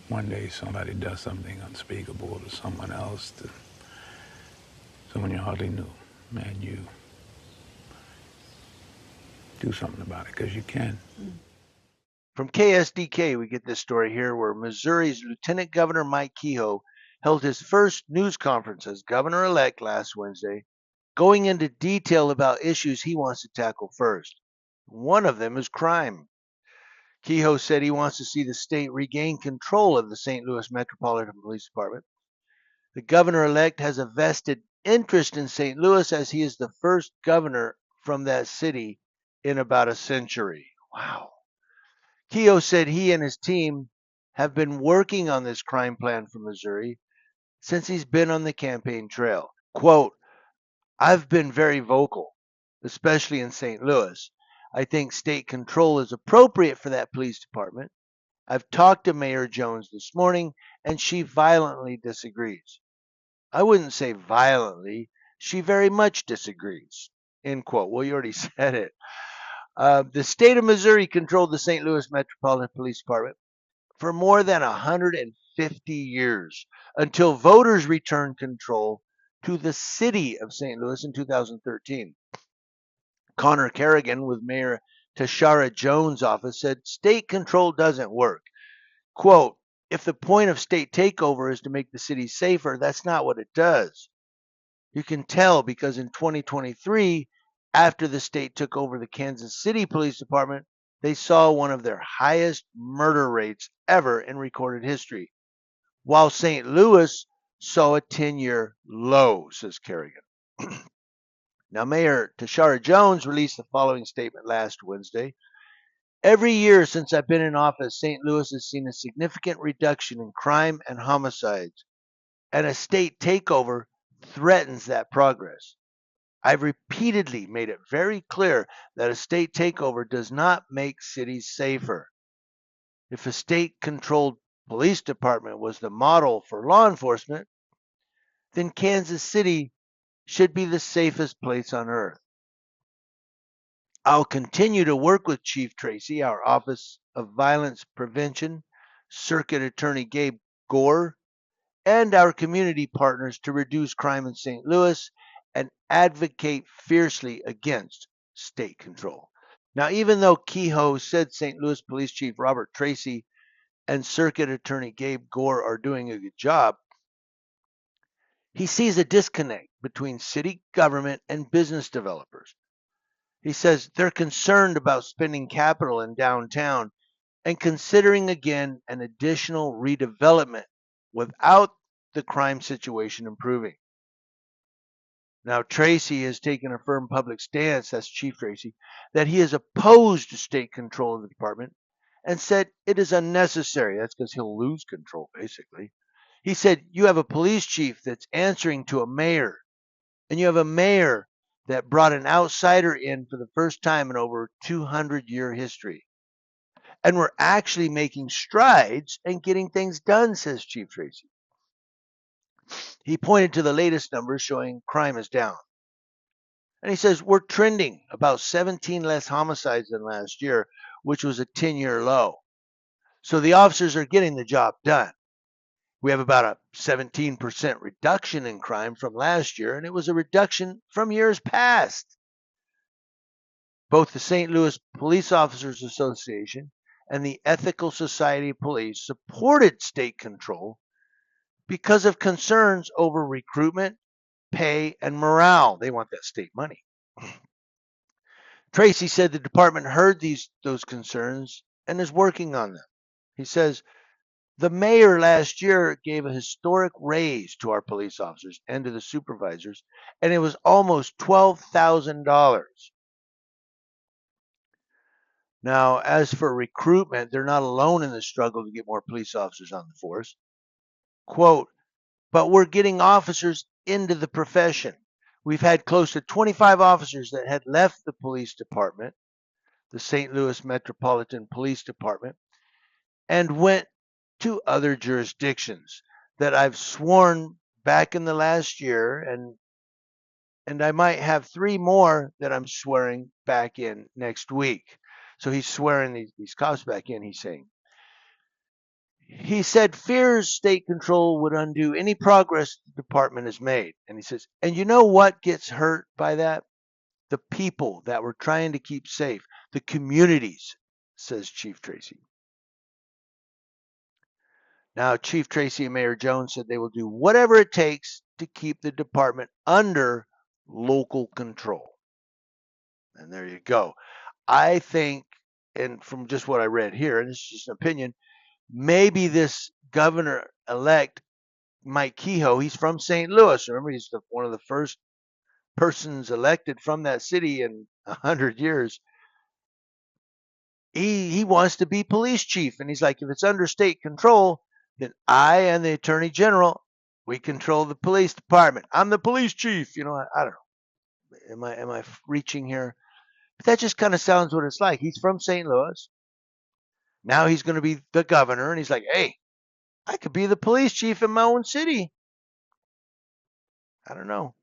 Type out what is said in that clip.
one day somebody does something unspeakable to someone else, to someone you hardly knew, and you do something about it because you can. From KSDK, we get this story here where Missouri's Lieutenant Governor Mike Kehoe held his first news conference as governor-elect last Wednesday, going into detail about issues he wants to tackle first. One of them is crime. Kehoe said he wants to see the state regain control of the St. Louis Metropolitan Police Department. The governor-elect has a vested interest in St. Louis as he is the first governor from that city in about a century. Wow. Kehoe said he and his team have been working on this crime plan for Missouri since he's been on the campaign trail. Quote, I've been very vocal, especially in St. Louis. I think state control is appropriate for that police department. I've talked to Mayor Jones this morning, and she violently disagrees. I wouldn't say violently. She very much disagrees. End quote. Well, you already said it. The state of Missouri controlled the St. Louis Metropolitan Police Department for more than 150 years until voters returned control to the city of St. Louis in 2013. Connor Kerrigan with Mayor Tashara Jones' office said state control doesn't work. Quote, if the point of state takeover is to make the city safer, that's not what it does. You can tell because in 2023, after the state took over the Kansas City Police Department, they saw one of their highest murder rates ever in recorded history, while St. Louis saw a 10-year low, says Kerrigan. Now, Mayor Tashara Jones released the following statement last Wednesday. Every year since I've been in office, St. Louis has seen a significant reduction in crime and homicides, and a state takeover threatens that progress. I've repeatedly made it very clear that a state takeover does not make cities safer. If a state controlled police department was the model for law enforcement, then Kansas City should be the safest place on earth. I'll continue to work with Chief Tracy, our Office of Violence Prevention, Circuit Attorney Gabe Gore, and our community partners to reduce crime in St. Louis and advocate fiercely against state control. Now, even though Kehoe said St. Louis Police Chief Robert Tracy and Circuit Attorney Gabe Gore are doing a good job, he sees a disconnect between city government and business developers. He says they're concerned about spending capital in downtown and considering again an additional redevelopment without the crime situation improving. Now, Tracy has taken a firm public stance, that's Chief Tracy, that he is opposed to state control of the department and said it is unnecessary. That's because he'll lose control, basically. He said, you have a police chief that's answering to a mayor, and you have a mayor that brought an outsider in for the first time in over 200-year history. And we're actually making strides and getting things done, says Chief Tracy. He pointed to the latest numbers showing crime is down. And he says, we're trending about 17 less homicides than last year, which was a 10-year low. So the officers are getting the job done. We have about a 17% reduction in crime from last year, and it was a reduction from years past. Both the St. Louis Police Officers Association and the Ethical Society of Police supported state control because of concerns over recruitment, pay, and morale. They want that state money. Tracy said the department heard those concerns and is working on them. He says, the mayor last year gave a historic raise to our police officers and to the supervisors, and it was almost $12,000. Now, as for recruitment, they're not alone in the struggle to get more police officers on the force. Quote, but we're getting officers into the profession. We've had close to 25 officers that had left the police department, the St. Louis Metropolitan Police Department, and went to other jurisdictions that I've sworn back in the last year, and I might have 3 more that I'm swearing back in next week. So he's swearing these cops back in, he's saying. he said fears state control would undo any progress the department has made. And he says, and you know what gets hurt by that? The people that we're trying to keep safe, the communities, says Chief Tracy. Now, Chief Tracy and Mayor Jones said they will do whatever it takes to keep the department under local control. And there you go. I think, and from just what I read here, and this is just an opinion, maybe this governor elect, Mike Kehoe, he's from St. Louis. Remember, he's one of the first persons elected from that city in 100 years. He wants to be police chief. And he's like, if it's under state control, then I and the attorney general, we control the police department. I'm the police chief. You know, I don't know. Am I reaching here? But that just kind of sounds what it's like. He's from St. Louis. Now he's going to be the governor, and he's like, hey, I could be the police chief in my own city. I don't know.